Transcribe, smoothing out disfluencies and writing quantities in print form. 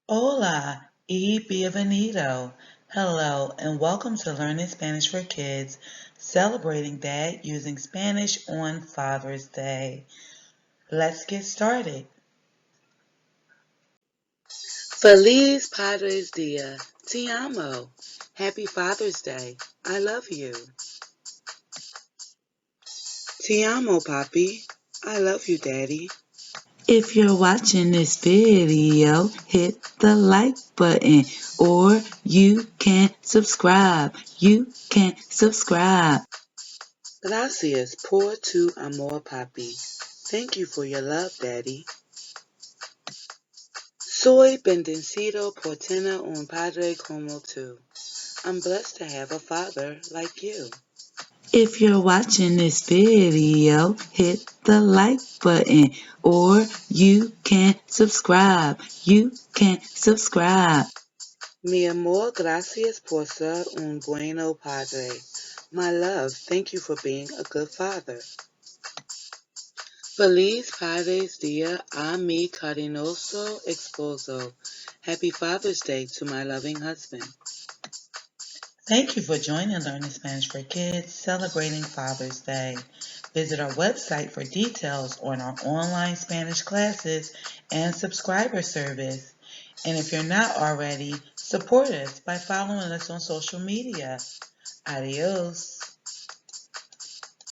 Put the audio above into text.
Hola y bienvenido. Hello and welcome to Learning Spanish for Kids, celebrating Dad using Spanish on Father's Day. Let's get started. Feliz Padre's Dia. Te amo. Happy Father's Day. I love you. Te amo, Papi. I love you, Daddy. If you're watching this video, hit the like button or you can subscribe. You can subscribe. Gracias por tu amor, Papi. Thank you for your love, Daddy. Soy bendecido por tener un padre como tú. I'm blessed to have a father like you. If you're watching this video, hit the like button or you can subscribe. You can subscribe. Mi amor, gracias por ser un bueno padre. My love, thank you for being a good father. Feliz Padres Dia a mi cariñoso esposo. Happy Father's Day to my loving husband. Thank you for joining Learning Spanish for Kids, celebrating Father's Day. Visit our website for details on our online Spanish classes and subscriber service. And if you're not already, support us by following us on social media. Adios.